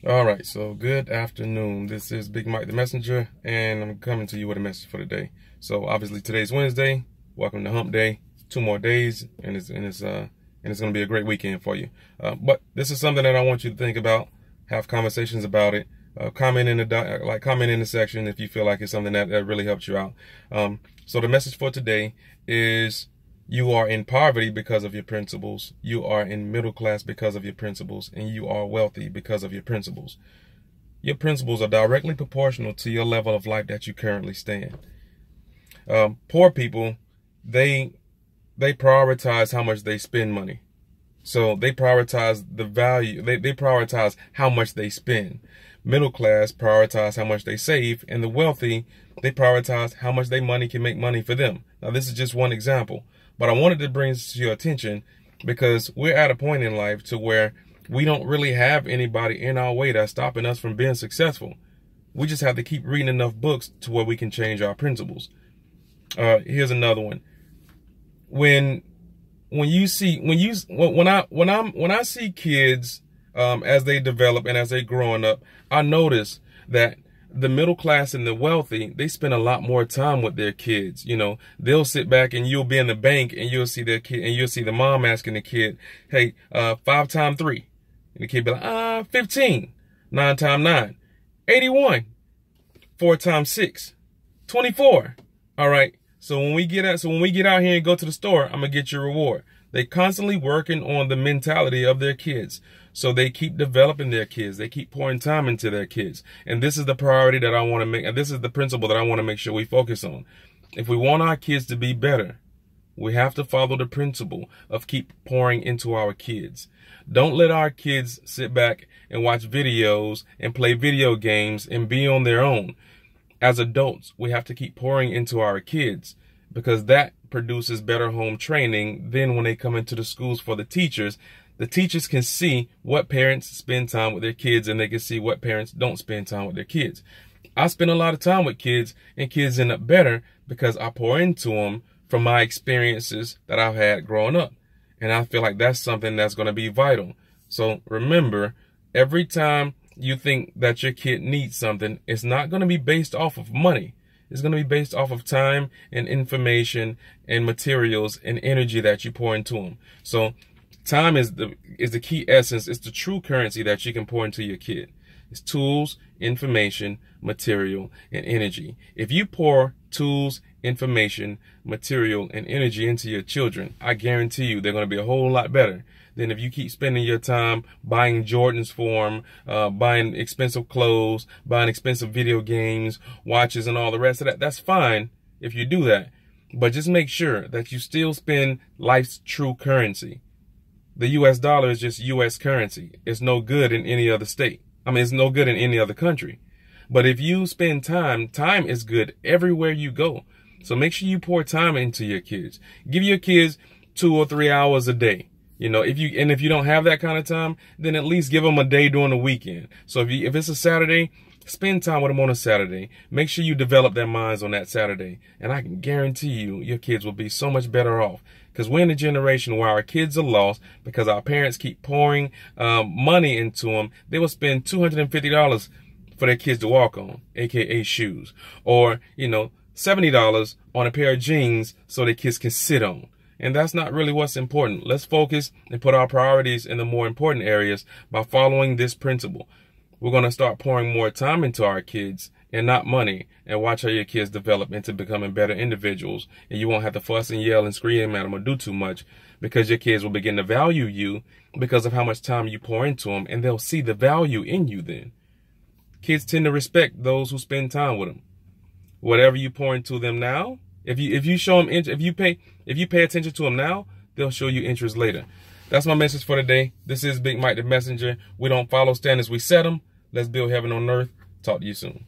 All right, so good afternoon. This is Big Mike the Messenger, and I'm coming to you with a message for the day. So obviously today's Wednesday. Welcome to Hump Day. 2 more days, and it's going to be a great weekend for you. But this is something that I want you to think about, have conversations about it. Comment in the section if you feel like it's something that really helps you out. So the message for today is: you are in poverty because of your principles. You are in middle class because of your principles. And you are wealthy because of your principles. Your principles are directly proportional to your level of life that you currently stand. Poor people, they prioritize how much they spend money. So they prioritize the value. They prioritize how much they spend. Middle class prioritize how much they save. And the wealthy, they prioritize how much their money can make money for them. Now, this is just one example. But I wanted to bring this to your attention because we're at a point in life to where we don't really have anybody in our way that's stopping us from being successful. We just have to keep reading enough books to where we can change our principles. Here's another one. When I see kids as they develop and as they growing up, I notice that the middle class and the wealthy, they spend a lot more time with their kids. You know, they'll sit back and you'll be in the bank and you'll see their kid and you'll see the mom asking the kid, hey, 5 times 3. And the kid be like, 15. 9 times 9. 81. 4 times 6. 24. All right. So when we get out here and go to the store, I'm gonna get your reward. They constantly working on the mentality of their kids. So they keep developing their kids. They keep pouring time into their kids. And this is the priority that I want to make. And this is the principle that I want to make sure we focus on. If we want our kids to be better, we have to follow the principle of keep pouring into our kids. Don't let our kids sit back and watch videos and play video games and be on their own. As adults, we have to keep pouring into our kids because that produces better home training. Then when they come into the schools for the teachers can see what parents spend time with their kids and they can see what parents don't spend time with their kids. I spend a lot of time with kids and kids end up better because I pour into them from my experiences that I've had growing up. And I feel like that's something that's going to be vital. So remember, every time you think that your kid needs something, it's not going to be based off of money. It's going to be based off of time and information and materials and energy that you pour into them. So time is the key essence. It's the true currency that you can pour into your kid. It's tools, information, material, and energy. If you pour tools, information, material, and energy into your children, I guarantee you they're going to be a whole lot better than if you keep spending your time buying Jordans for them, buying expensive clothes, buying expensive video games, watches, and all the rest of that. That's fine if you do that. But just make sure that you still spend life's true currency. The US dollar is just US currency. It's no good in any other state. I mean, it's no good in any other country. But if you spend time is good everywhere you go. So make sure you pour time into your kids. Give your kids 2 or 3 hours a day. You know, if you don't have that kind of time, then at least give them a day during the weekend. So if it's a Saturday, spend time with them on a Saturday. Make sure you develop their minds on that Saturday. And I can guarantee you, your kids will be so much better off. Because we're in a generation where our kids are lost because our parents keep pouring money into them. They will spend $250 for their kids to walk on, aka shoes. Or, you know, $70 on a pair of jeans so their kids can sit on. And that's not really what's important. Let's focus and put our priorities in the more important areas by following this principle. We're going to start pouring more time into our kids and not money, and watch how your kids develop into becoming better individuals. And you won't have to fuss and yell and scream at them or do too much because your kids will begin to value you because of how much time you pour into them, and they'll see the value in you then. Kids tend to respect those who spend time with them. Whatever you pour into them now, if you show them, if you pay attention to them now, they'll show you interest later. That's my message for today. This is Big Mike the Messenger. We don't follow standards, we set them. Let's build heaven on earth. Talk to you soon.